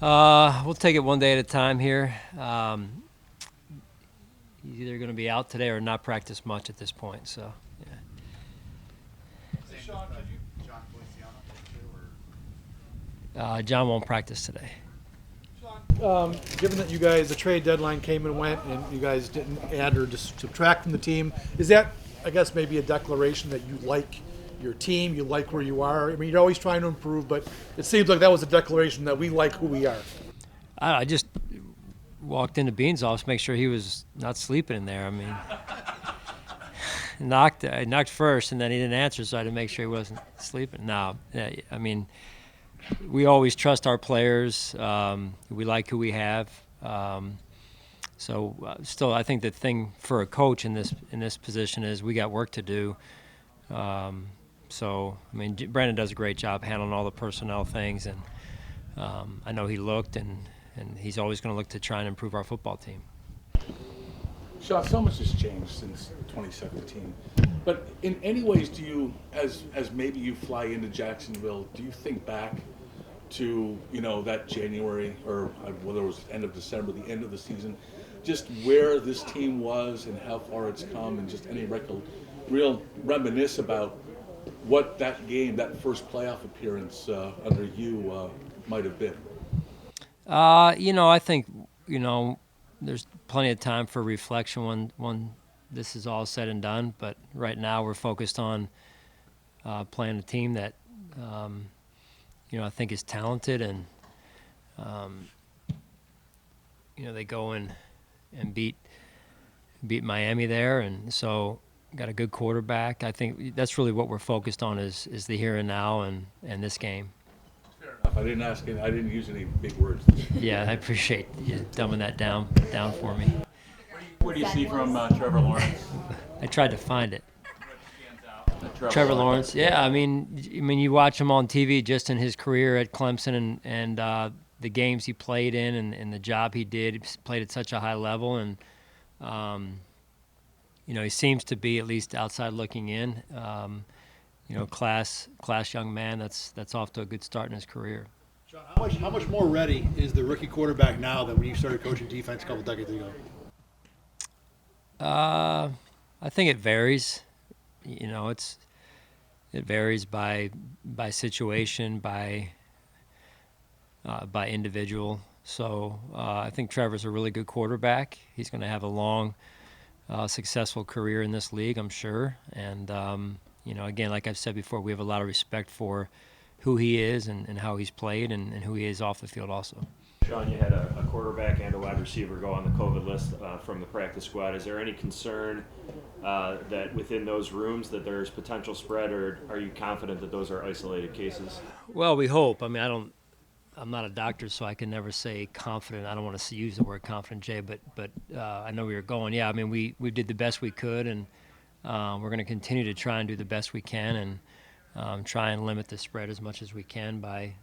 We'll take it one day at a time here. He's either going to be out today or not practice much at this point. So, yeah. Sean, could you? John won't practice today. Given that you guys, the trade deadline came and went, and you guys didn't add or just subtract from the team, is that, I guess, maybe a declaration that you like your team, you like where you are? I mean, you're always trying to improve, but it seems like that was a declaration that we like who we are. I just walked into Bean's office, make sure he was not sleeping in there. I mean, I knocked first, and then he didn't answer, so I had to make sure he wasn't sleeping. No, I mean, we always trust our players. We like who we have. Still, I think the thing for a coach in this position is we got work to do. I mean, Brandon does a great job handling all the personnel things, and I know he looked, and he's always going to look to try and improve our football team. Sean, so much has changed since 2017. But in any ways, do you, as maybe you fly into Jacksonville, do you think back to, that January, or whether it was end of December, the end of the season, just where this team was and how far it's come, and just any real reminisce about what that game, that first playoff appearance under you might have been? I think, there's plenty of time for reflection when this is all said and done. But right now we're focused on playing a team that, I think is talented, and, they go and beat Miami there. And so got a good quarterback. I think that's really what we're focused on is the here and now and this game. I didn't use any big words. Yeah, I appreciate you dumbing that down for me. What do you see from Trevor Lawrence? I tried to find it. Trevor Lawrence. Yeah, I mean, you watch him on TV just in his career at Clemson and the games he played in and the job he did. He played at such a high level, and he seems to be, at least outside looking in, class young man that's off to a good start in his career. John, how much more ready is the rookie quarterback now than when you started coaching defense a couple decades ago? I think it varies. It varies by situation, by individual. So I think Trevor's a really good quarterback. He's going to have a long, successful career in this league, I'm sure. And again, like I've said before, we have a lot of respect for who he is and how he's played and who he is off the field also. Sean, you had a quarterback and a wide receiver go on the COVID list from the practice squad. Is there any concern that within those rooms that there's potential spread, or are you confident that those are isolated cases? Well, we hope. I mean, I'm not a doctor, so I can never say confident. I don't want to use the word confident, Jay, but I know where you're going. Yeah, I mean, we did the best we could, and we're going to continue to try and do the best we can, and try and limit the spread as much as we can by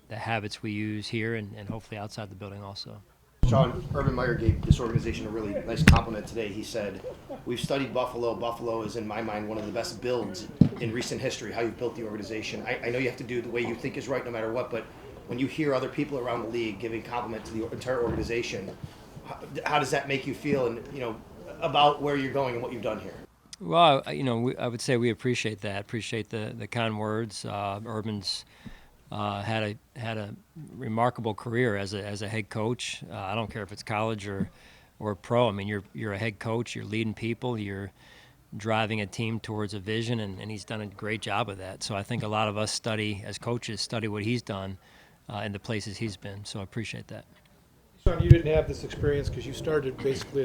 the habits we use here and hopefully outside the building also. Sean, Urban Meyer gave this organization a really nice compliment today. He said, "We've studied Buffalo. Buffalo is, in my mind, one of the best builds in recent history, how you've built the organization." I know you have to do the way you think is right no matter what, but when you hear other people around the league giving compliment to the entire organization, how does that make you feel, and about where you're going and what you've done here? Well, I would say we appreciate that. Appreciate the kind words. Urban's had a remarkable career as a head coach. I don't care if it's college or pro. I mean, you're a head coach. You're leading people. You're driving a team towards a vision, and he's done a great job of that. So I think a lot of us as coaches study what he's done in the places he's been. So I appreciate that. Sean, you didn't have this experience because you started basically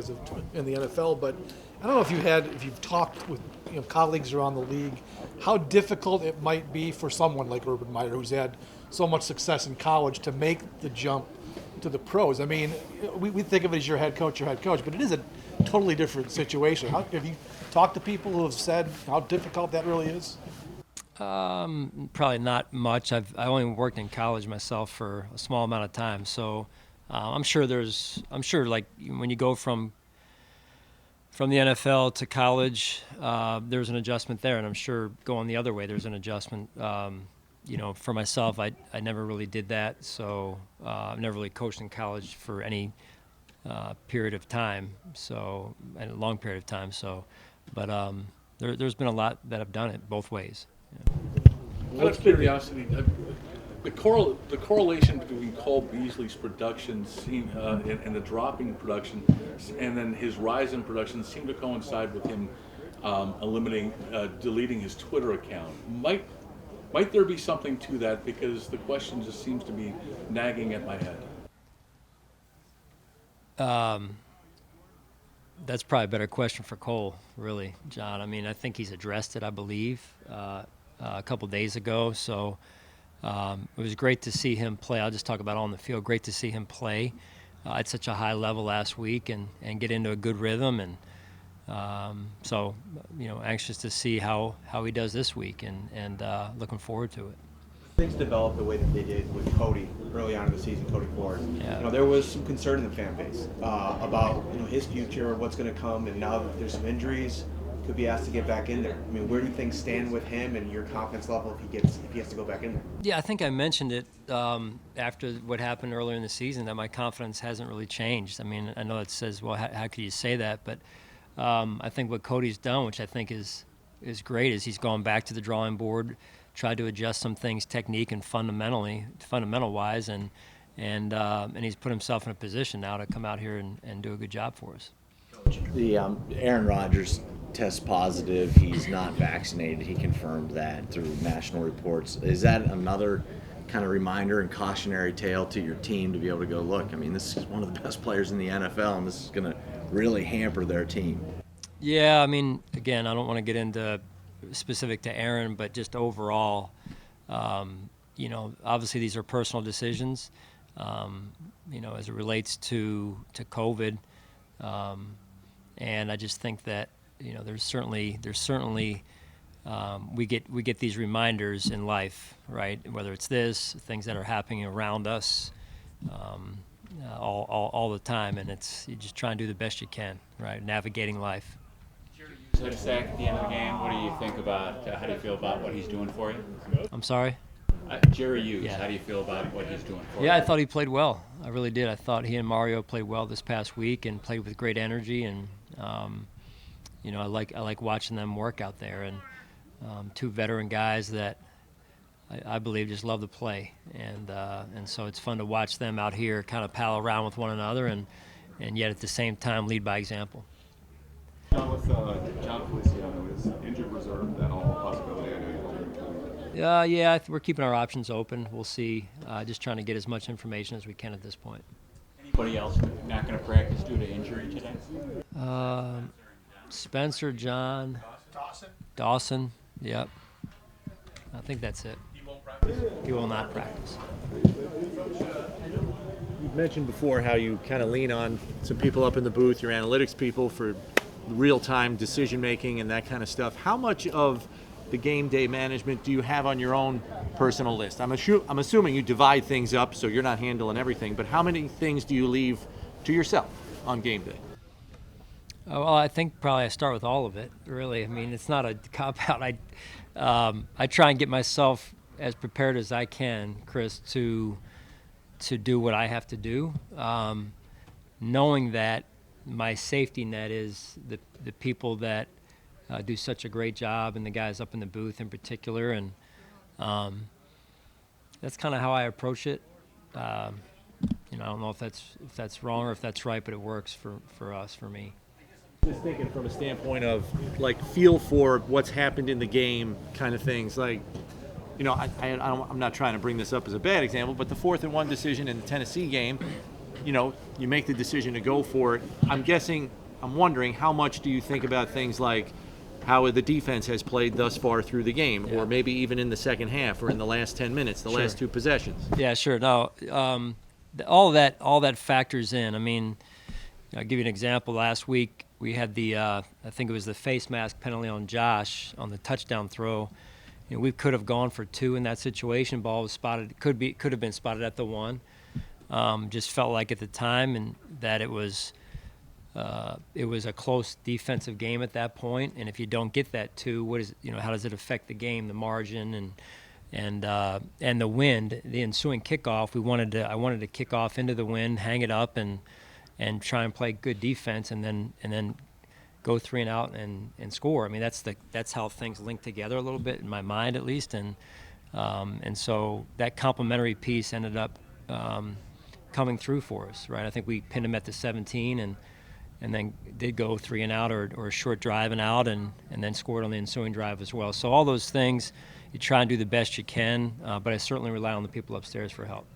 in the NFL, but I don't know if you've talked with colleagues around the league, how difficult it might be for someone like Urban Meyer, who's had so much success in college, to make the jump to the pros. I mean, we think of it as your head coach, but it is a totally different situation. Have you talked to people who have said how difficult that really is? Probably not much. I only worked in college myself for a small amount of time, so I'm sure like when you go from the NFL to college, there's an adjustment there, and I'm sure going the other way there's an adjustment. for myself, I never really did that. So I've never really coached in college for any period of time. So a long period of time. So, but there's been a lot that have done it both ways. Out of curiosity, the correlation between Cole Beasley's production and the dropping production, and then his rise in production seemed to coincide with him deleting his Twitter account. Might there be something to that? Because the question just seems to be nagging at my head. That's probably a better question for Cole, really, John. I mean, I think he's addressed it, I believe, a couple days ago. So it was great to see him play. I'll just talk about on the field. Great to see him play at such a high level last week and get into a good rhythm. And so, anxious to see how he does this week and looking forward to it. Things developed the way that they did with Cody early on in the season, Cody Ford. Yeah. There was some concern in the fan base about his future, what's going to come, and now that there's some injuries, could be asked to get back in there. I mean, where do things stand with him and your confidence level if he has to go back in there? Yeah, I think I mentioned it after what happened earlier in the season, that my confidence hasn't really changed. I mean, I know it says, well, how could you say that? But I think what Cody's done, which I think is great, is he's gone back to the drawing board, tried to adjust some things technique and fundamental wise, and he's put himself in a position now to come out here and do a good job for us. The Aaron Rodgers tests positive. He's not vaccinated. He confirmed that through national reports. Is that another kind of reminder and cautionary tale to your team to be able to go, look, I mean, this is one of the best players in the NFL, and this is going to really hamper their team? Yeah, I mean, again, I don't want to get into specific to Aaron, but just overall, obviously these are personal decisions, as it relates to COVID. And I just think that, there's certainly we get these reminders in life, right? Whether it's things that are happening around us, all the time, and you just try and do the best you can, right? Navigating life. Hit a sack at the end of the game. What do you think about? How do you feel about what he's doing for you? I'm sorry? Jerry Hughes. Yeah. How do you feel about what he's doing for you? Yeah, I thought he played well. I really did. I thought he and Mario played well this past week and played with great energy. And I like watching them work out there. And two veteran guys that I believe just love to play. And so it's fun to watch them out here kind of pal around with one another and yet at the same time lead by example. With John Feliciano, is injured reserve that all possibility? I know you told me. Yeah, we're keeping our options open. We'll see. Just trying to get as much information as we can at this point. Anybody else not going to practice due to injury today? Spencer, John, Dawson. Yep. I think that's it. He won't practice? He will not practice. You've mentioned before how you kind of lean on some people up in the booth, your analytics people, for real-time decision-making and that kind of stuff. How much of the game day management do you have on your own personal list? I'm assuming you divide things up so you're not handling everything, but how many things do you leave to yourself on game day? Well, I think probably I start with all of it, really. I mean, it's not a cop-out. I try and get myself as prepared as I can, Chris, to do what I have to do, knowing that my safety net is the people that do such a great job, and the guys up in the booth in particular, and that's kind of how I approach it. I don't know if that's wrong or if that's right, but it works for us, for me. Just thinking from a standpoint of feel for what's happened in the game, kind of things. I'm not trying to bring this up as a bad example, but the 4th and 1 decision in the Tennessee game. You make the decision to go for it. I'm wondering, how much do you think about things like how the defense has played thus far through the game, or maybe even in the second half or in the last 10 minutes, last 2 possessions? Yeah, sure. No, all that factors in. I mean, I'll give you an example. Last week we had I think it was the face mask penalty on Josh on the touchdown throw. We could have gone for 2 in that situation. Ball was spotted. Could have been spotted at the 1. Just felt like at the time and that it was a close defensive game at that point. And if you don't get that 2, how does it affect the game, the margin, and the wind, the ensuing kickoff, I wanted to kick off into the wind, hang it up, and try and play good defense, and then go 3 and out and score. I mean, that's how things link together a little bit in my mind, at least, and so that complementary piece ended up coming through for us, right? I think we pinned them at the 17 and then did go 3 and out or a short drive and out, and then scored on the ensuing drive as well. So all those things, you try and do the best you can, but I certainly rely on the people upstairs for help.